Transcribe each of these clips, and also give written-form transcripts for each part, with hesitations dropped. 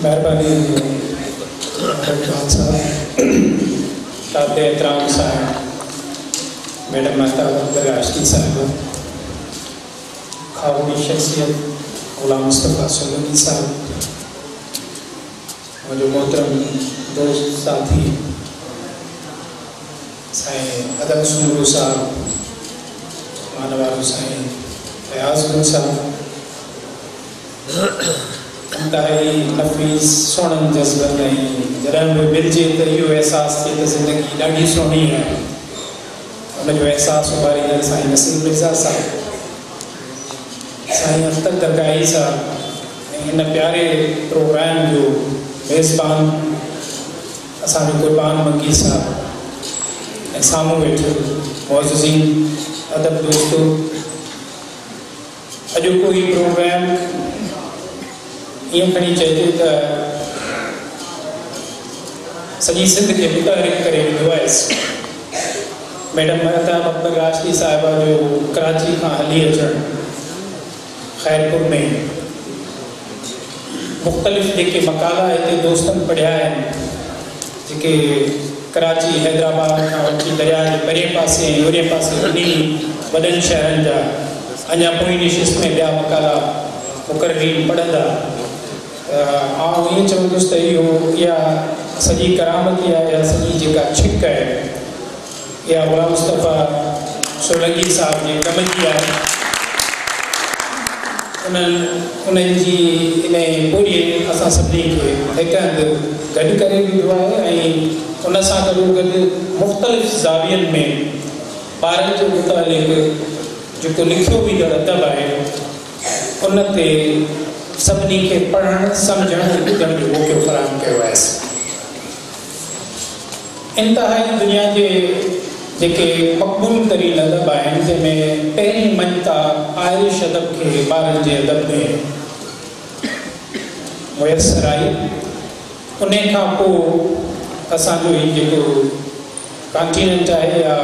मेहरबानी खान साहब, ताब एहतराम साहब, मैडम महताब राशदी साहब, खावनी शख्सियत गुलाम मुस्तफ़ा सोलंगी साहब, मुझे मोहतरम दोस्त साथी साईं अदल सूमरो साहब, मानवालू साईं अयाज गुल साहब, इंतहाई नफीस सोहन जज्बत जॾहिं बि मिलजे त इहो अहसासु थिए त ज़िंदगी ॾाढी सुहिणी है। उनजो अहसासु उभारींदड़ साईं नसीर मिर्ज़ा साहब, साईं अख्तर दरगाही साहब, इन प्यारे प्रोग्राम जो मेज़बान असांजो कुर्बान मंगी साहब, ऐं साम्हूं वेठल मौज़ज़ीन अदब दोस्तो, अॼोको ही प्रोग्राम ईअं खणी चइजे त सॼी सिंध खे मुतहरिक करे वियो आहे। मैडम महताब अकबर राशदी साहिबा जो कराची खां हली अचणु, खैरपुर में मुख़्तलिफ़ जेके मकाला हिते दोस्तनि पढ़िया आहिनि, जेके कराची हैदराबाद खां वठी दरिया जे परे पासे ऐं ओरे पासे ॿिन्ही वॾनि शहरनि जा अञा पोइ निशिस्त में ॿिया मकाला मुक़ररीन पढ़ंदा। आउं ईअं चवंदुसि त इहा सॼी करामती आहे, या सॼी जेका छिक आहे, इहा गुलाम मुस्तफ़ा सोलंगी साहब जे कम जी आहे। उन्हनि जी इन पूरी असां सभिनी खे हिकु हंधि गॾु करे वियो आहे, ऐं उन सां गॾोगॾु मुख़्तलिफ़ ज़ावियनि में ॿारनि जे मुतालिक़ जेको लिखियो वेंदड़ अदब आहे, उन ते सभिनी खे पढ़णु सम्झणु ऐं ॿुधण जो मौक़ो फ़राहम कयो आहे। इंतहाई दुनिया जे जेके मक़बूल तरीन अदब आहिनि, जंहिंमें पहिरीं मञता आयरिश अदब खे ॿारनि जे अदब में मुयसरु आई। उन खां पोइ असांजो ही जेको कॉन्टिनेंट आहे, या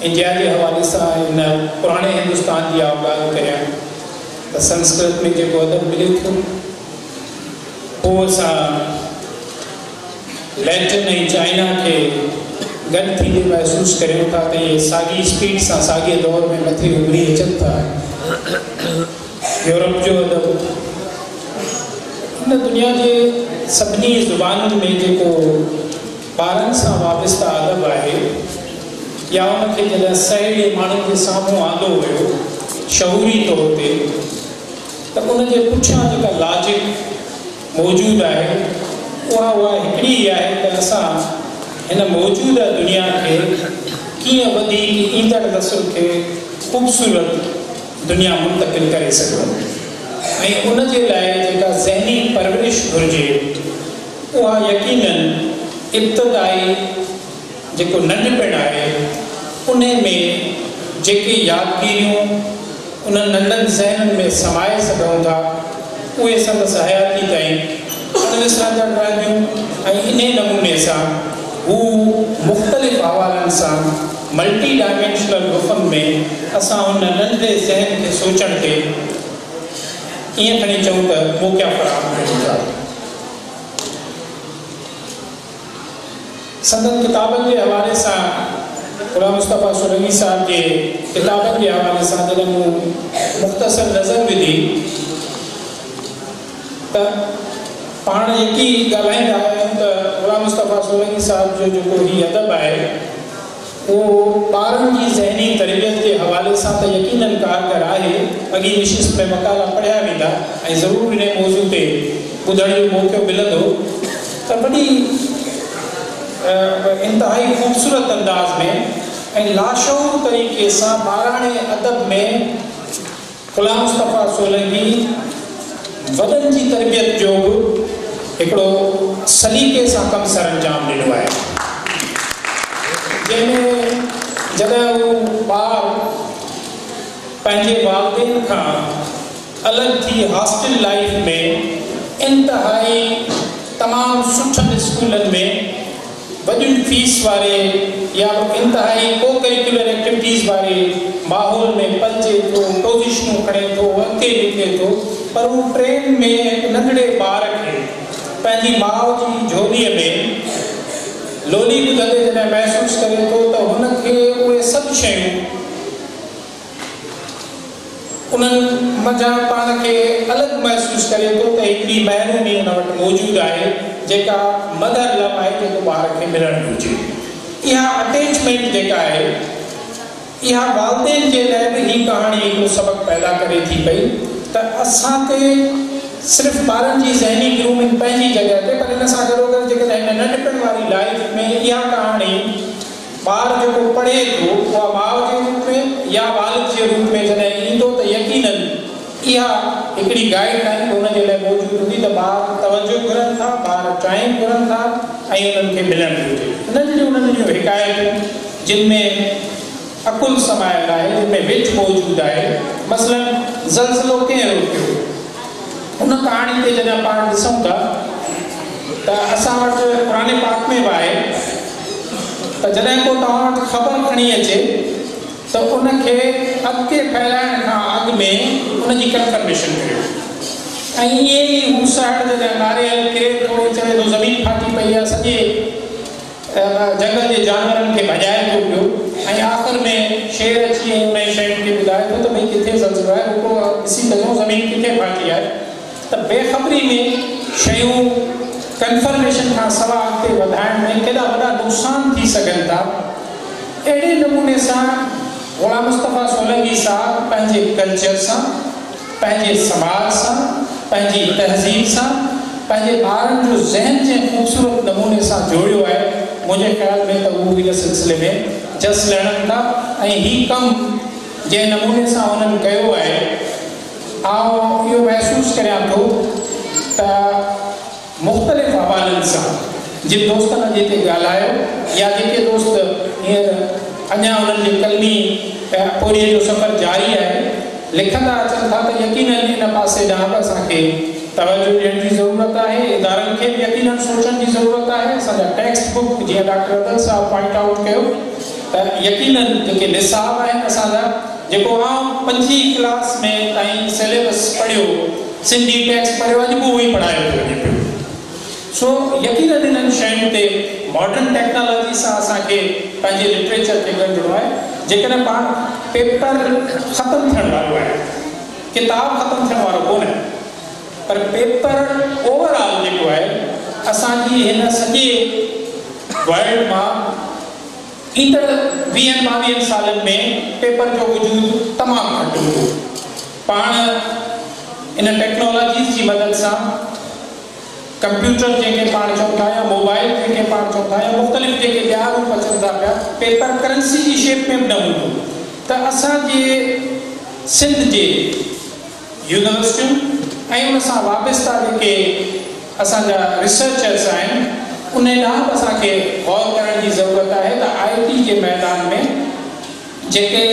इंडिया जे हवाले सां इन पुराणे हिंदुस्तान जी ॻाल्हि करियां त संस्कृत में जेको अदब मिले थो, पोइ असां लैटिन ऐं चाइना खे गॾु थींदे महसूसु करियूं था त इहे साॻी स्पीड सां साॻे दौर में मथे उभरी अचनि था। यूरोप जो अदब, इन दुनिया जे सभिनी ज़ुबानुनि में जेको ॿारनि सां वाबस्ता अदब आहे, या उनखे जॾहिं सहेड़े माण्हुनि जे साम्हूं आंदो हुयो शऊरी तौर ते, त उनजे पुठियां जेका लॉजिक मौजूदु आहे, उहा हिकिड़ी ई आहे त असां हिन मौजूदा दुनिया खे कीअं वधीक ईंदड़ नसुल खे ख़ूबसूरत दुनिया मुंतक़िल करे सघूं, ऐं उन जे लाइ जेका ज़हनी परवरिश घुरिजे, उहा यकीनन इब्तिदाई जेको नंढपिण आहे, उन में जेके यादगिरियूं उन नंढनि ज़हननि में समाए सघूं था, उहे संदसि हयाती ताईं अणविसरंदड़ रहंदियूं, ऐं इन नमूने सां हू मुख़्तलिफ़ हवालनि सां मल्टी डायमेंशनल रूपनि में असां हुन नंढे ज़हन खे सोचण ते ईअं खणी चऊं त मौक़ा फ़राहम कयूं था। संदन किताबनि जे हवाले सां, गुलाम मुस्तफ़ा सोलंगी साहब जे किताबनि जे हवाले सां जॾहिं मूं मुख़्तसर नज़र विधी त पाण यकी ॻाल्हाईंदा आहियूं त गुलाम मुस्तफ़ा सोलंगी साहब जो जेको ही अदब आहे, उहो ॿारनि जी ज़हनी तरबियत जे हवाले सां त यकीनन कारगर आहे। अॻी निशिस्त में मकाला पढ़िया वेंदा ऐं ज़रूरु इन मौज़ू ते ॿुधण जो मौक़ो मिलंदो त वॾी इंतहाई ख़ूबसूरत अंदाज़ में ऐं लाशऊर तरीक़े सां ॿाराणे अदब में गुलाम मुस्तफ़ा सोलंगी वॾनि जी तरबियत जो बि हिकिड़ो सलीक़े सां कमु सरअंजाम ॾिनो आहे, जंहिंमें जॾहिं हू ॿार पंहिंजे वालिदैन खां अलॻि थी हॉस्टल लाइफ में इंतहाई तमामु सुठनि स्कूलनि में वॾियुनि फीस वारे या इंतहाई को करिकुलर एक्टिविटीज़ वारे माहौल में पलिजे थो, पोज़ीशनूं खणे थो, अॻिते निकिरे थो, पर हू ट्रेन में हिकु नंढड़े ॿार खे पंहिंजी माउ जी झोलीअ में लोली ॿुधंदे जॾहिं महसूसु करे थो त हुनखे उहे सभु शयूं उन्हनि मंझां पाण खे अलॻि महसूसु करे थो त हिकिड़ी महिरबानी हुन वटि मौजूदु आहे जेका मदर लव आहे जेको ॿार खे मिलणु घुरिजे। इहा अटैचमेंट जेका आहे इहा वालदेन जे लाइ बि ही कहाणी हिकिड़ो सबक़ु पैदा करे थी पई त असां ते सिर्फ़ु ॿारनि जी ज़हनी ग्रूमिंग पंहिंजी जॻह ते, पर हिन सां गॾोगॾु जेकॾहिं हिन नंढपण वारी लाइफ में इहा कहाणी ॿार जेको पढ़े थो उहा माउ जे रूप में या वालिद जे रूप में जॾहिं ईंदो त यकीनन इहा हिकिड़ी गाइडलाइन हुनजे लाइ मौजूदु हूंदी त ॿार तवजो घुरनि था, ॿार टाइम घुरनि था ऐं उन्हनि खे मिलणु घुरिजे। उन्हनि जूं हिकायतूं जिन में अकुल समायल आहे, जिन में विच मौजूदु आहे। मसलन ज़लज़लो कीअं रोकियो, उन कहाणी ते जॾहिं पाण ॾिसूं था त असां वटि क़ुरान पाक में बि आहे त जॾहिं को तव्हां वटि ख़बर खणी अचे त उनखे अॻिते फैलाइण खां अॻु में उनजी कंफर्मेशन करियो। ऐं ईअं ई मूसाइड जॾहिं नारियल किरे थो चवे थो ज़मीन फाटी पई आहे, सॼे जंगल जे जानवरनि खे भॼाए थो पियो ऐं आख़िर में शेर अची उन शयुनि खे ॿुधाए थो त भई किथे ज़लज़लो आहे, रुको ॾिसी सघूं ज़मीन किथे फाटी आहे। त बेख़बरी में शयूं कंफर्मेशन खां सवाइ अॻिते वधाइण में केॾा वॾा नुक़सान थी सघनि था। अहिड़े नमूने सां ग़ुलाम मुस्तफ़ा सोलंगी साहब पंहिंजे कल्चर सां, पंहिंजे समाज सां, पंहिंजी तहज़ीब सां पंहिंजे ॿारनि जो ज़हन जे ख़ूबसूरत नमूने सां जोड़ियो आहे। मुंहिंजे ख़्याल में त उहो हिन सिलसिले में जस लड़नि था ऐं हीउ कमु जंहिं नमूने सां उन्हनि कयो आहे, आउं इहो महसूसु करियां थो त मुख़्तलिफ़ हवालनि सां जिन दोस्तनि अॼु हिते ॻाल्हायो या जेके दोस्त हींअर अञा उन्हनि जी कलमी पोरीअ जो सफ़र जारी आहे, लिखंदा अचनि था त यकीनन हिन पासे ॾांहुं बि असांखे तवजो ॾियण जी ज़रूरत आहे। इदारनि खे बि यकीनन सोचण जी ज़रूरत आहे। असांजा टेक्स्ट बुक जीअं डॉक्टर अदल साहब पॉइंट आउट कयो त यकीनन जेके निसाब आहिनि असांजा, जेको आउं 5वीं क्लास में ताईं सिलेबस पढ़ियो, सिंधी टेक्स्ट पढ़ियो, अॼु बि उहो ई पढ़ायो थो वञे पियो। सो यकीनन इन्हनि शयुनि ते मॉडर्न टेक्नोलॉजी सां असांखे पंहिंजे लिटरेचर खे गंढिणो आहे। जेकॾहिं पाण पेपर ख़तमु थियण वारो आहे, किताब ख़तमु थियण वारो कोन्हे, पर पेपर ओवरऑल जेको आहे असांजी हिन सॼे वर्ल्ड मां ईंदड़ 20-22 सालनि में पेपर जो वजूद तमामु घटि हूंदो। पाण इन टेक्नोलॉजी जी मदद सां कंप्यूटर जंहिंखे पाण चऊं था या मोबाइल जंहिंखे पाण चऊं था या मुख़्तलिफ़ जेके ॿिया रूप अचनि था पिया, पेपर करेंसी जी शेप में बि न हूंदो। त असांजे सिंध जे यूनिवर्सिटियूं ऐं उन सां वाबस्ता जेके असांजा रिसर्चर्स आहिनि, उन ॾांहुं बि असांखे गौर करण जी ज़रूरत आहे त IT जे मैदान में जेके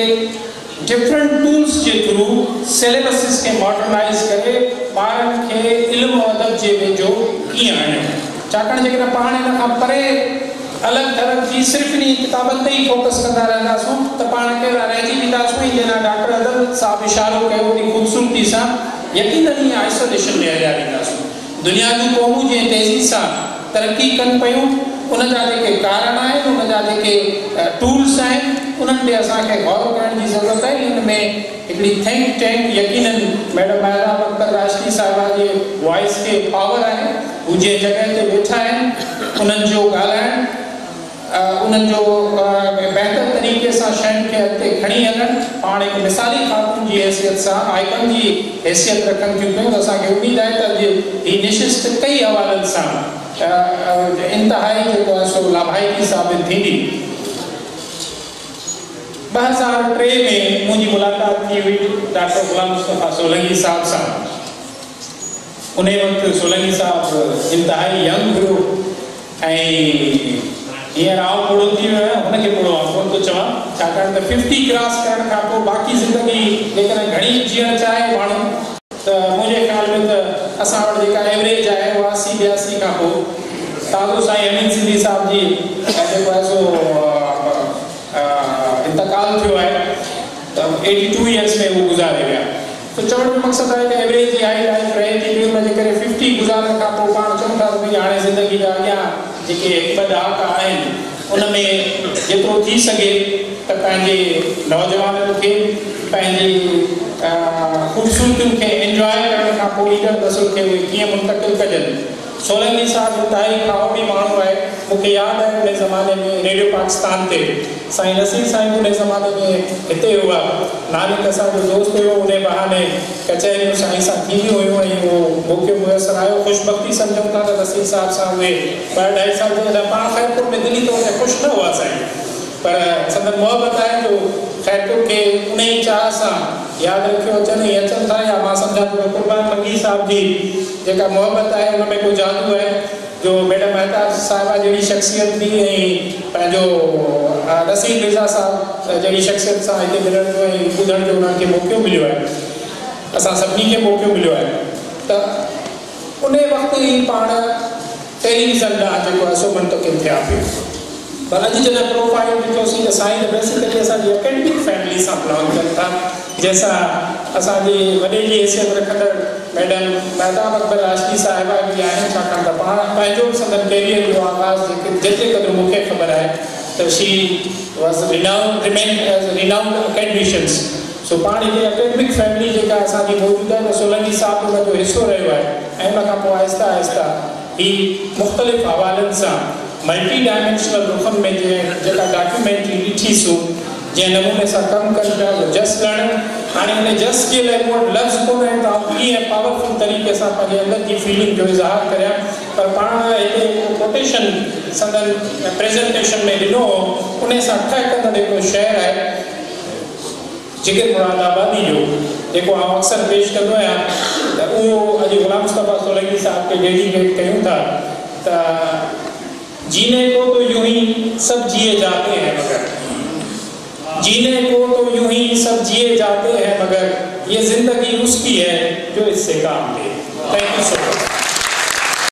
डिफरेंट टूल्स जे थ्रू सिलेबसिस खे मॉडर्नाइज़ करे ॿारनि खे इल्मु अदब जे वेझो कीअं आणियो। छाकाणि जेकॾहिं पाण हिन खां परे अलॻि थलॻि जी सिर्फ़ु इन किताबनि ते ई फोकस कंदा रहंदासूं त पाण कहिड़ा रहिजी वेंदासूं। ऐं जंहिं डॉक्टर अदल साहब इशारो कयो वॾी ख़ूबसूरती सां, यकीनन ई आइसोलेशन में हलिया वेंदासूं। दुनिया जूं क़ौमूं जीअं तेज़ी सां तरक़ी कनि पियूं, उन जा जेके कारण आहिनि, उन जा जेके टूल्स आहिनि, उन्हनि ते असांखे गौर करण जी ज़रूरत आहे। इन में हिकिड़ी थिंक टैंक यकीनन मैडम अकबर राशदी साहिबा जे वॉइस खे पावर आहे। हू जंहिं जॻह ते वेठा आहिनि, उन्हनि जो ॻाल्हाइण, उन्हनि जो बहितर तरीक़े सां शयुनि खे अॻिते खणी हलणु, पाण हिकु मिसाली ख़ातून जी हैसियत सां, आइकन जी हैसियत रखनि थियूं पियूं। असांखे उमेद आहे त हीअ निशिस्त कई हवालनि सां इंतिहाई जेको आहे सो लाभाइकी साबित थींदी। 2003 में मुंहिंजी मुलाक़ात थी हुई डॉक्टर ग़ुलाम मुस्तफ़ा सोलंगी साहब सां। उन वक़्तु सोलंगी साहब इंतिहाई यंग हुयो ऐं हींअर आउं पूरो थी वियो आहियां, हुनखे पूरो आउं कोन थो चवां, छाकाणि त 50 क्रॉस करण खां पोइ बाक़ी ज़िंदगी जेकॾहिं घणी जीअणु चाहे माण्हू, त मुंहिंजे ख़्याल में त असां वटि जेका एवरेज आहे उहा 80-82 खां पोइ ताज़ो साईं अमीन सिंधी साहब जी जेको आहे सो इंतकाल थियो आहे, त 82 ईयर्स में उहो गुज़ारे विया। त चवण जो मक़सदु आहे त एवरेज जी हाई लाइफ रहे थी, हुनजे करे 50 गुज़ारण खां पोइ पाण चऊं था था भई हाणे ज़िंदगी जा अॻियां जेके ॿ ॾहाका आहिनि उन में जेतिरो थी सघे त पंहिंजे नौजवाननि खे पंहिंजी ख़ूबसूरतियुनि खे एंजॉय करण खां पोइ ईंदड़ नसुल खे उहे कीअं मुंतक़िल कजनि। सोलंगी साहब इंतिहाई खाओटी माण्हू आहे। मूंखे यादि आहे उन ज़माने में रेडियो पाकिस्तान ते साईं नसीर साईं उन ज़माने में हिते हुआ। नानक असांजो दोस्त हुयो, उन बहाने कचहरियूं साईं सां थींदियूं हुयूं ऐं उहो मौक़ो मुयसरु आयो। ख़ुश बख़्ती सम्झूं था त नसीर साहब सां उहे 2-2.5 साल पाण ख़ैरपुर में दिल्ली त उते ख़ुशि न हुआ साईं, पर संदन मोहबत आहे जो ख़ैरपुर खे उन ई चाह सां यादि रखियो अचनि था। या मां सम्झां थो क़ुर्बान मंगी साहब जी जेका मोहबत आहे उन में को जादू आहे जो मैडम मेहता साहिबा जहिड़ी शख़्सियत बि ऐं पंहिंजो नसीर मिर्ज़ा साहब जहिड़ी शख़्सियत सां हिते मिलण जो ऐं ॿुधण जो उन्हनि खे मौक़ो मिलियो आहे। असां सभिनी खे मौक़ो मिलियो आहे त उन वक़्तु ई पाण टेलीविज़न ॾांहुं जेको आहे सो मुंतक़िल थिया पियो। पर अॼु जॾहिं प्रोफाइल ॾिठोसीं त साईं बेसिकली असांजी एकेडमिक फैमिली सां बिलोंग कनि था, जंहिंसां असांजी वॾे जी हैसियत रखंदड़ मैडम महताब अकबर राशदी साहिबा बि आहिनि, छाकाणि त पाण पंहिंजो संदन कैरियर जो आगाज़ जेतिरे क़दुरु मूंखे ख़बर आहे त शी वॉज रिनाउंड अकेडमिशियंस। सो पाण हिते एकेडमिक फैमिली जेका असांजी मौजूदु आहे त सोलंगी साहब उन जो हिसो रहियो आहे ऐं उन खां पोइ आहिस्ता आहिस्ता ही मुख़्तलिफ़ हवालनि सां मल्टी डायमेंशनल रुखनि में जेका डॉक्यूमेंट्री ॾिठीसूं जंहिं नमूने सां कमु कनि पिया जस लड़नि। हाणे उन जस जे लाइ मूं वटि लफ़्ज़ कोन आहिनि त कीअं पावरफुल तरीक़े सां पंहिंजे अंदरि जी फीलिंग जो इज़हार करियां, पर पाण हिते कोटेशन संदन प्रेज़ेंटेशन में ॾिनो उन सां ठहकंदड़ हिकिड़ो शहर आहे जिगर मुरादाबादी जो, जेको आउं अक्सर पेश कंदो आहियां त उहो अॼु ग़ुलाम मुस्तफ़ा सोलंगी साहब खे डेडिकेट कयूं था त जीने को तो यूं ही सब जिए जाते हैं मगर, जीने को तो यूं ही सब जिए जाते हैं मगर ये जिंदगी उसकी है जो इससे काम ले। Thank you so